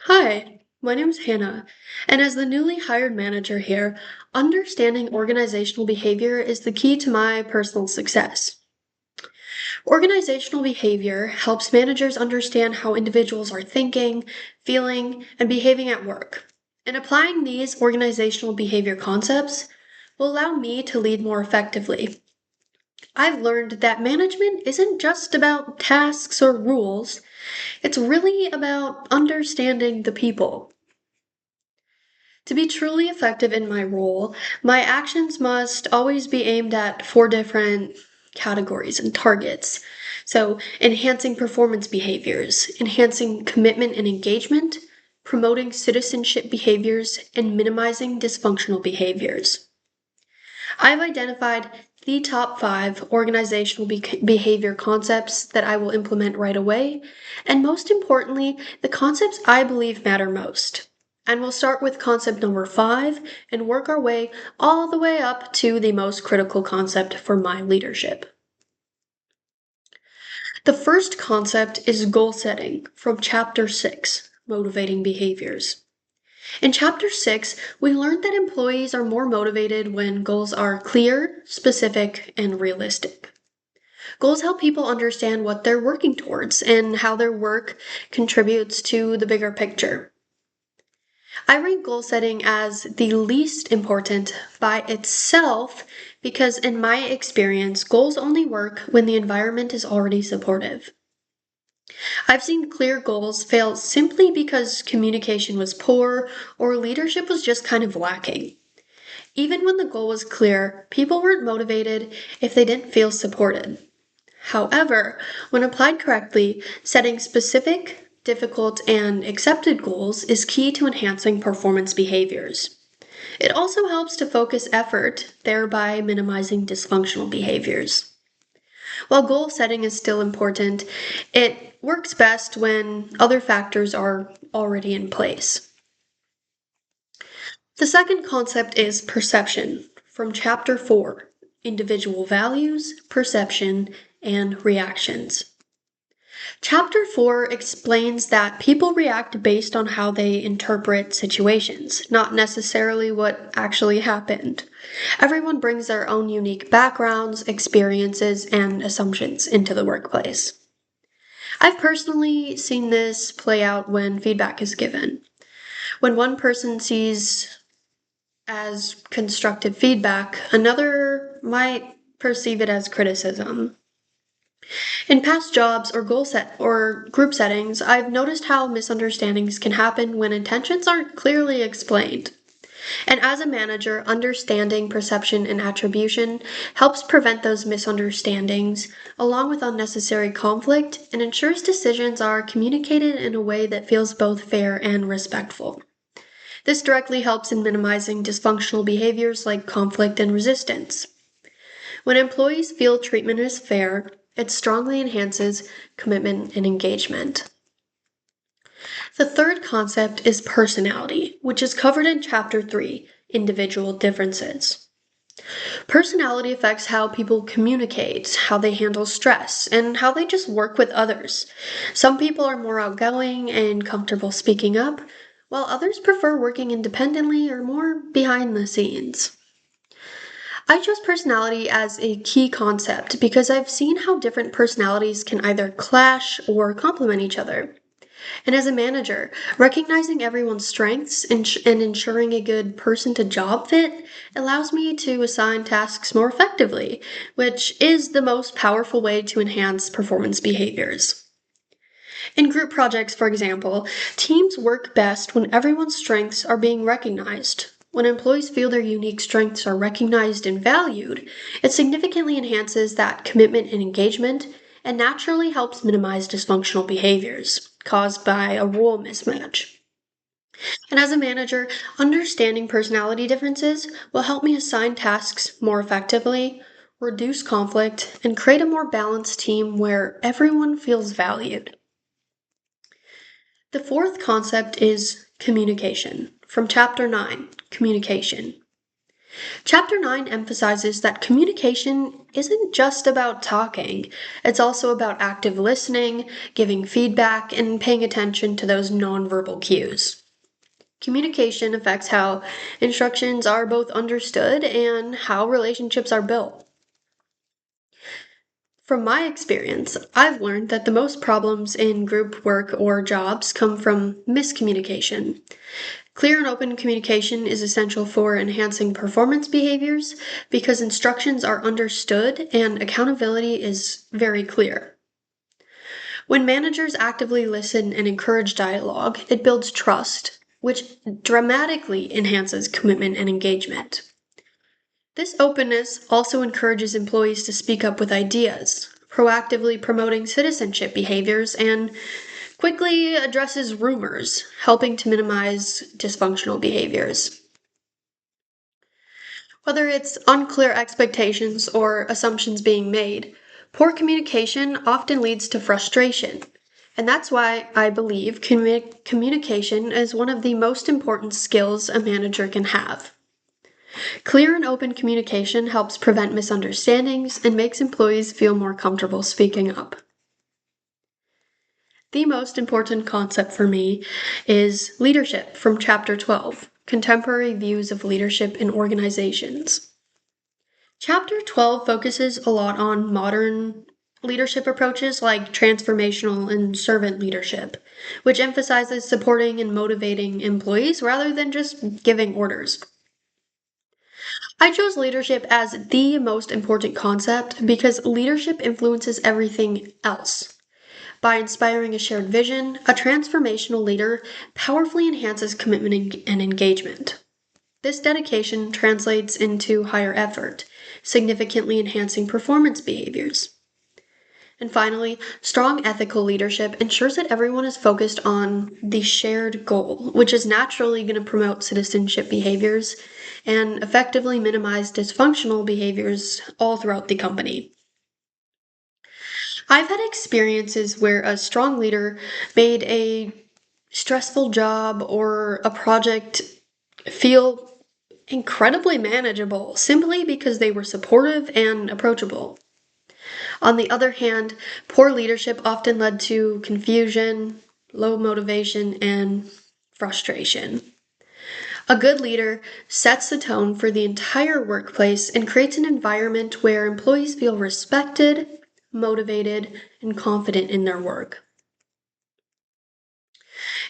Hi, my name is Hannah, and as the newly hired manager here, understanding organizational behavior is the key to my personal success. Organizational behavior helps managers understand how individuals are thinking, feeling, and behaving at work. And applying these organizational behavior concepts will allow me to lead more effectively. I've learned that management isn't just about tasks or rules, it's really about understanding the people. To be truly effective in my role, my actions must always be aimed at four different categories and targets. So, enhancing performance behaviors, enhancing commitment and engagement, promoting citizenship behaviors, and minimizing dysfunctional behaviors. I've identified the top five organizational behavior concepts that I will implement right away, and most importantly, the concepts I believe matter most. And we'll start with concept number five and work our way all the way up to the most critical concept for my leadership. The first concept is goal setting from chapter 6, Motivating Behaviors. In chapter 6, we learned that employees are more motivated when goals are clear, specific, and realistic. Goals help people understand what they're working towards and how their work contributes to the bigger picture. I rate goal setting as the least important by itself because, in my experience, goals only work when the environment is already supportive. I've seen clear goals fail simply because communication was poor or leadership was just kind of lacking. Even when the goal was clear, people weren't motivated if they didn't feel supported. However, when applied correctly, setting specific, difficult, and accepted goals is key to enhancing performance behaviors. It also helps to focus effort, thereby minimizing dysfunctional behaviors. While goal setting is still important, it works best when other factors are already in place. The second concept is perception from chapter 4, Individual Values, Perception, and Reactions. Chapter 4 explains that people react based on how they interpret situations, not necessarily what actually happened. Everyone brings their own unique backgrounds, experiences, and assumptions into the workplace. I've personally seen this play out when feedback is given. When one person sees as constructive feedback, another might perceive it as criticism. In past jobs or goal set or group settings, I've noticed how misunderstandings can happen when intentions aren't clearly explained. And as a manager, understanding perception and attribution helps prevent those misunderstandings, along with unnecessary conflict, and ensures decisions are communicated in a way that feels both fair and respectful. This directly helps in minimizing dysfunctional behaviors like conflict and resistance. When employees feel treatment is fair, it strongly enhances commitment and engagement. The third concept is personality, which is covered in Chapter 3, Individual Differences. Personality affects how people communicate, how they handle stress, and how they just work with others. Some people are more outgoing and comfortable speaking up, while others prefer working independently or more behind the scenes. I chose personality as a key concept because I've seen how different personalities can either clash or complement each other. And as a manager, recognizing everyone's strengths and ensuring a good person to job fit allows me to assign tasks more effectively, which is the most powerful way to enhance performance behaviors. In group projects, for example, teams work best when everyone's strengths are being recognized. When employees feel their unique strengths are recognized and valued, it significantly enhances that commitment and engagement and naturally helps minimize dysfunctional behaviors caused by a role mismatch. And as a manager, understanding personality differences will help me assign tasks more effectively, reduce conflict, and create a more balanced team where everyone feels valued. The fourth concept is communication from chapter 9, Communication. Chapter 9 emphasizes that communication isn't just about talking, it's also about active listening, giving feedback, and paying attention to those nonverbal cues. Communication affects how instructions are both understood and how relationships are built. From my experience, I've learned that the most problems in group work or jobs come from miscommunication. Clear and open communication is essential for enhancing performance behaviors because instructions are understood and accountability is very clear. When managers actively listen and encourage dialogue, it builds trust, which dramatically enhances commitment and engagement. This openness also encourages employees to speak up with ideas, proactively promoting citizenship behaviors, and quickly addresses rumors, helping to minimize dysfunctional behaviors. Whether it's unclear expectations or assumptions being made, poor communication often leads to frustration. And that's why I believe communication is one of the most important skills a manager can have. Clear and open communication helps prevent misunderstandings and makes employees feel more comfortable speaking up. The most important concept for me is leadership from Chapter 12, Contemporary Views of Leadership in Organizations. Chapter 12 focuses a lot on modern leadership approaches like transformational and servant leadership, which emphasizes supporting and motivating employees rather than just giving orders. I chose leadership as the most important concept because leadership influences everything else. By inspiring a shared vision, a transformational leader powerfully enhances commitment and engagement. This dedication translates into higher effort, significantly enhancing performance behaviors. And finally, strong ethical leadership ensures that everyone is focused on the shared goal, which is naturally going to promote citizenship behaviors and effectively minimize dysfunctional behaviors all throughout the company. I've had experiences where a strong leader made a stressful job or a project feel incredibly manageable simply because they were supportive and approachable. On the other hand, poor leadership often led to confusion, low motivation, and frustration. A good leader sets the tone for the entire workplace and creates an environment where employees feel respected, motivated, and confident in their work.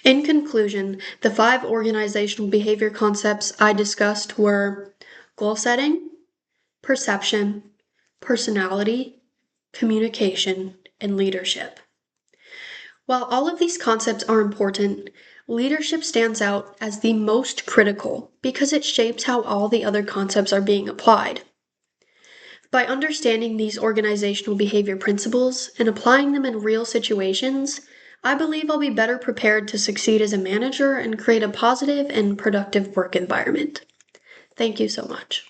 In conclusion, the 5 organizational behavior concepts I discussed were goal setting, perception, personality, communication, and leadership. While all of these concepts are important, leadership stands out as the most critical because it shapes how all the other concepts are being applied. By understanding these organizational behavior principles and applying them in real situations, I believe I'll be better prepared to succeed as a manager and create a positive and productive work environment. Thank you so much.